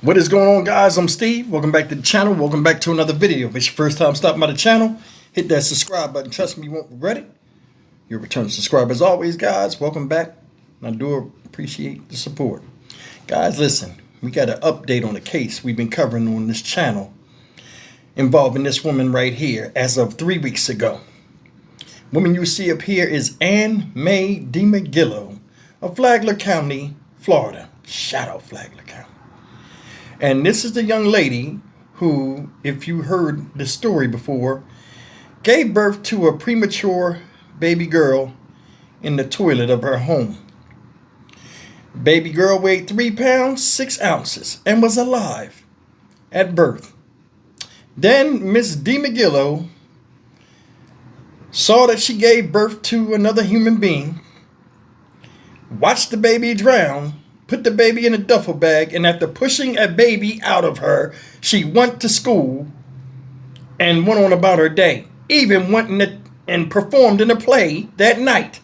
What is going on, guys? I'm Steve. Welcome back to the channel. Welcome back to another video. If it's your first time stopping by the channel, hit that subscribe button. Trust me, you won't regret it. Your return subscriber as always, guys. Welcome back. I do appreciate the support. Guys, listen, we got an update on a case we've been covering on this channel involving this woman right here as of 3 weeks ago. Woman you see up here is Ann Mae DiMaggio of Flagler County, Florida. Shout out Flagler County. And this is the young lady who, if you heard the story before, gave birth to a premature baby girl in the toilet of her home. Baby girl weighed 3 pounds, 6 ounces and was alive at birth. Then Miss DiMaggio saw that she gave birth to another human being, watched the baby drown, put the baby in a duffel bag, and after pushing a baby out of her, she went to school and went on about her day. Even went and performed in a play that night.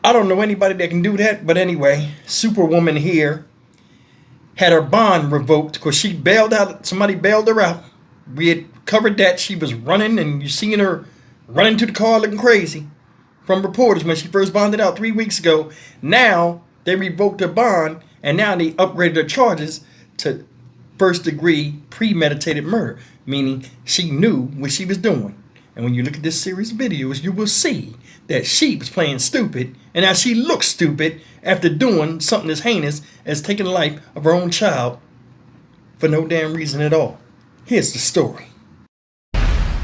I don't know anybody that can do that, but anyway, Superwoman here had her bond revoked because she bailed out. Somebody bailed her out. We had covered that. She was running, and you seen her running to the car looking crazy from reporters when she first bonded out 3 weeks ago. Now they revoked her bond, and now they upgraded her charges to first-degree premeditated murder, meaning she knew what she was doing. And when you look at this series of videos, you will see that she was playing stupid, and now she looks stupid after doing something as heinous as taking the life of her own child for no damn reason at all. Here's the story.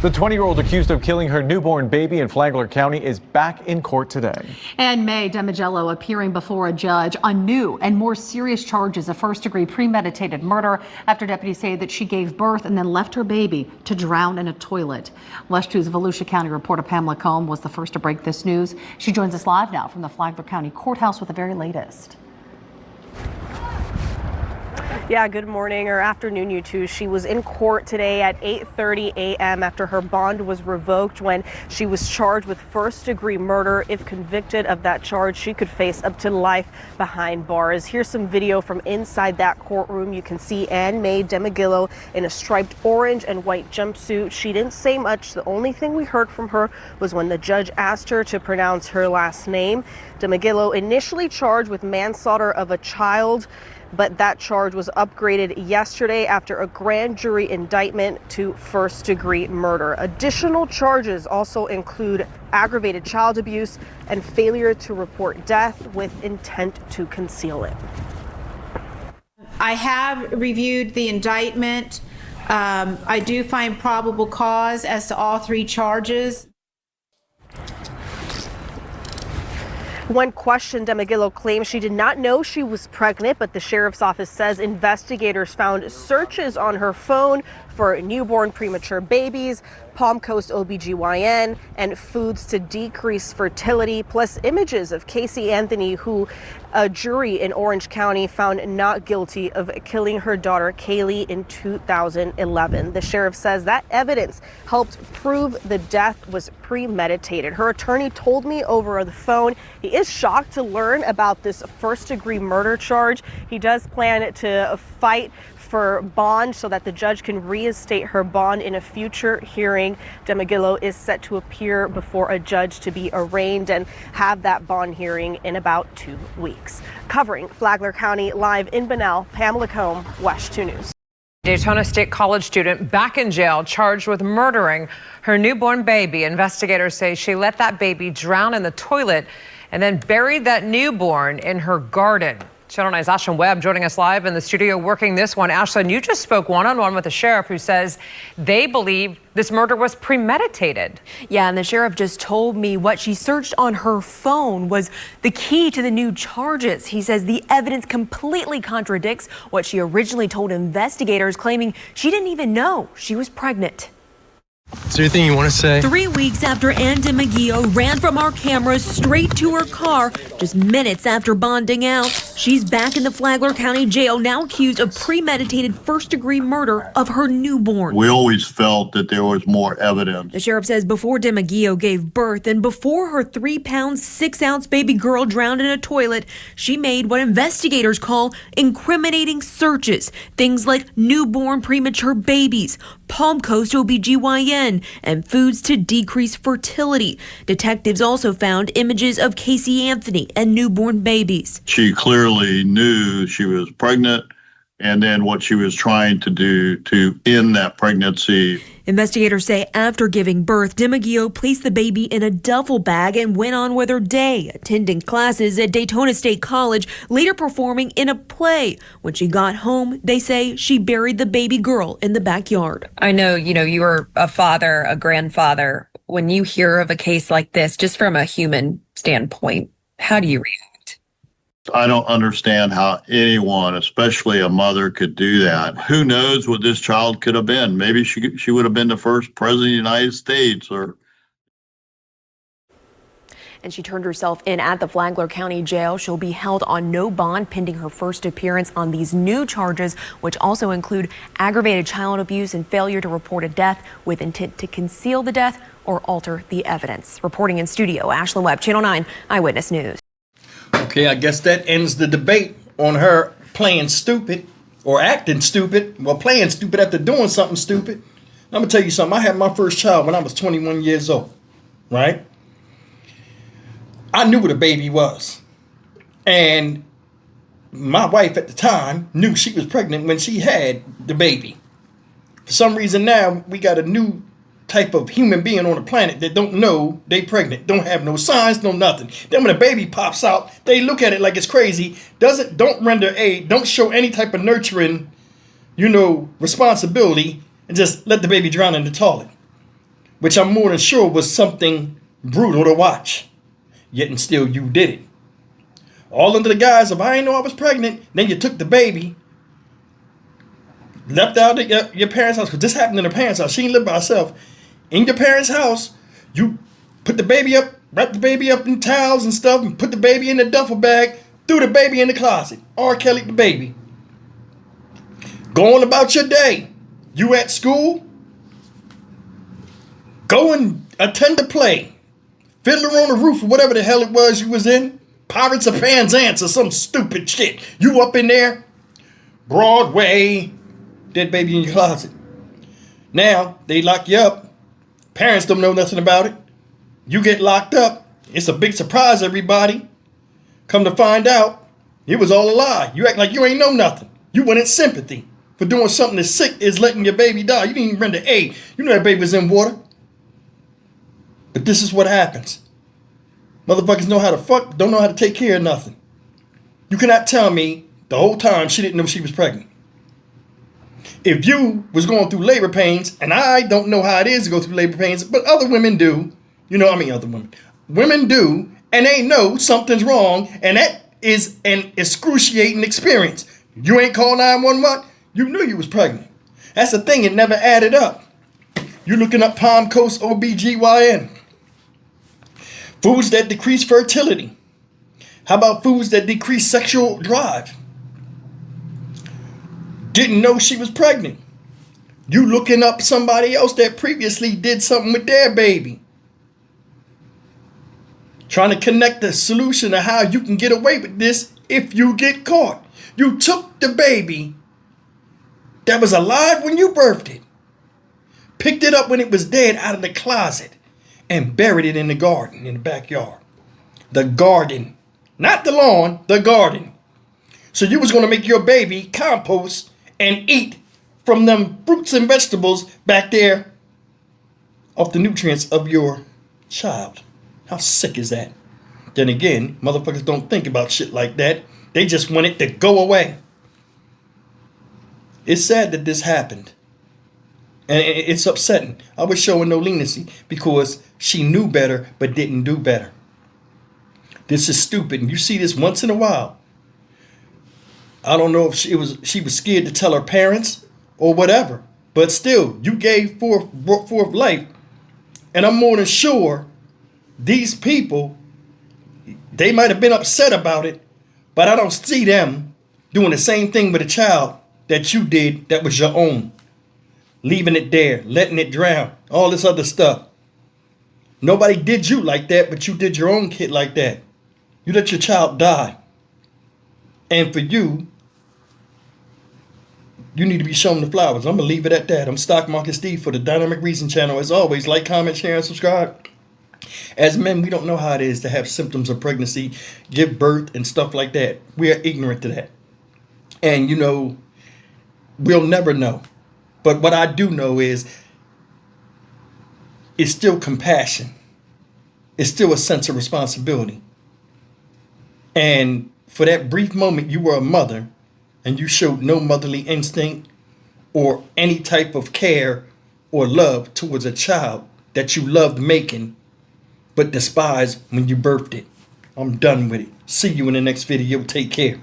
The 20-year-old accused of killing her newborn baby in Flagler County is back in court today. Ann Mae DiMaggio appearing before a judge on new and more serious charges of first-degree premeditated murder after deputies say that she gave birth and then left her baby to drown in a toilet. West 2's Volusia County reporter Pamela Combe was the first to break this news. She joins us live now from the Flagler County Courthouse with the very latest. Yeah, good morning or afternoon, you two. She was in court today at 8:30 a.m. after her bond was revoked when she was charged with first-degree murder. If convicted of that charge, she could face up to life behind bars. Here's some video from inside that courtroom. You can see Ann Mae DiMaggio in a striped orange and white jumpsuit. She didn't say much. The only thing we heard from her was when the judge asked her to pronounce her last name. DiMaggio initially charged with manslaughter of a child, but that charge was upgraded yesterday after a grand jury indictment to first-degree murder. Additional charges also include aggravated child abuse and failure to report death with intent to conceal it. I have reviewed the indictment. I do find probable cause as to all 3 charges. When questioned, DiMaggio claims she did not know she was pregnant, but the sheriff's office says investigators found searches on her phone for newborn premature babies, Palm Coast OBGYN, and foods to decrease fertility, plus images of Casey Anthony, who a jury in Orange County found not guilty of killing her daughter Kaylee in 2011. The sheriff says that evidence helped prove the death was premeditated. Her attorney told me over the phone he is shocked to learn about this first-degree murder charge. He does plan to fight for bond so that the judge can reinstate her bond in a future hearing. DiMaggio is set to appear before a judge to be arraigned and have that bond hearing in about 2 weeks. Covering Flagler County live in Bunnell, Pamela Combe, West 2 News. Daytona State College student back in jail charged with murdering her newborn baby. Investigators say she let that baby drown in the toilet and then buried that newborn in her garden. Channel 9's Ashlyn Webb joining us live in the studio working this one. Ashlyn, you just spoke one-on-one with the sheriff who says they believe this murder was premeditated. Yeah, and the sheriff just told me what she searched on her phone was the key to the new charges. He says the evidence completely contradicts what she originally told investigators, claiming she didn't even know she was pregnant. Is there anything you want to say? 3 weeks after Ann DiMaggio ran from our cameras straight to her car, Just minutes after bonding out, she's back in the Flagler County Jail, now accused of premeditated first-degree murder of her newborn. We always felt that there was more evidence. The sheriff says before DeMaggio gave birth and before her 3-pound, 6-ounce baby girl drowned in a toilet, she made what investigators call incriminating searches. Things like newborn premature babies, Palm Coast OBGYN, and foods to decrease fertility. Detectives also found images of Casey Anthony and newborn babies. She clearly knew she was pregnant, and then what she was trying to do to end that pregnancy. Investigators say after giving birth, DeMaggio placed the baby in a duffel bag and went on with her day, attending classes at Daytona State College, later performing in a play. When she got home, they say she buried the baby girl in the backyard. I know, you were a father, a grandfather. When you hear of a case like this, just from a human standpoint, how do you react? I don't understand how anyone, especially a mother, could do that. Who knows what this child could have been? Maybe she would have been the first president of the United States, or. And she turned herself in at the Flagler County Jail. She'll be held on no bond pending her first appearance on these new charges, which also include aggravated child abuse and failure to report a death with intent to conceal the death or alter the evidence. Reporting in studio, Ashlyn Webb, Channel 9 Eyewitness News. Okay, I guess that ends the debate on her playing stupid or acting stupid. Well, playing stupid after doing something stupid. I'm going to tell you something. I had my first child when I was 21 years old, right? I knew what a baby was. And my wife at the time knew she was pregnant when she had the baby. For some reason now, we got a new type of human being on the planet that don't know they pregnant, don't have no signs, no nothing. Then when a baby pops out, they look at it like it's crazy, don't render aid, don't show any type of nurturing, responsibility, and just let the baby drown in the toilet. Which I'm more than sure was something brutal to watch. Yet and still you did it. All under the guise of, I didn't know I was pregnant. Then you took the baby, left out at your parents' house, because this happened in her parents' house. She didn't live by herself. In your parents' house, you put the baby up, wrap the baby up in towels and stuff, and put the baby in the duffel bag, threw the baby in the closet. R. Kelly the baby. Going about your day. You at school? Go and attend a play. Fiddler on the Roof or whatever the hell it was you was in. Pirates of Penzance or some stupid shit. You up in there? Broadway. Dead baby in your closet. Now, they lock you up. Parents don't know nothing about it. You get locked up. It's a big surprise, everybody. Come to find out, it was all a lie. You act like you ain't know nothing. You wanted sympathy for doing something as sick as letting your baby die. You didn't even render aid. You know that baby was in water. But this is what happens. Motherfuckers know how to fuck, don't know how to take care of nothing. You cannot tell me the whole time she didn't know she was pregnant. If you was going through labor pains, and I don't know how it is to go through labor pains, but other women do, other women. Women do, and they know something's wrong, and that is an excruciating experience. You ain't called 911, you knew you was pregnant. That's the thing, it never added up. You looking up Palm Coast OBGYN. Foods that decrease fertility. How about foods that decrease sexual drive? Didn't know she was pregnant. You looking up somebody else that previously did something with their baby. Trying to connect the solution to how you can get away with this if you get caught. You took the baby that was alive when you birthed it. Picked it up when it was dead out of the closet. And buried it in the garden, in the backyard. The garden. Not the lawn, the garden. So you was going to make your baby compost and eat from them fruits and vegetables back there off the nutrients of your child. How sick is that? Then again, motherfuckers don't think about shit like that. They just want it to go away. It's sad that this happened. And it's upsetting. I was showing no leniency because she knew better but didn't do better. This is stupid. And you see this once in a while. I don't know if she was scared to tell her parents or whatever. But still, you gave forth life. And I'm more than sure these people, They might have been upset about it, but I don't see them doing the same thing with a child that you did that was your own. Leaving it there, letting it drown, all this other stuff. Nobody did you like that, but you did your own kid like that. You let your child die. And for you, you need to be shown the flowers. I'm going to leave it at that. I'm Stock Market Steve for the Dynamic Reason channel. As always, like, comment, share, and subscribe. As men, we don't know how it is to have symptoms of pregnancy, give birth, and stuff like that. We are ignorant to that. And, you know, we'll never know. But what I do know is it's still compassion. It's still a sense of responsibility. And for that brief moment you were a mother and you showed no motherly instinct or any type of care or love towards a child that you loved making but despised when you birthed it. I'm done with it. See you in the next video. Take care.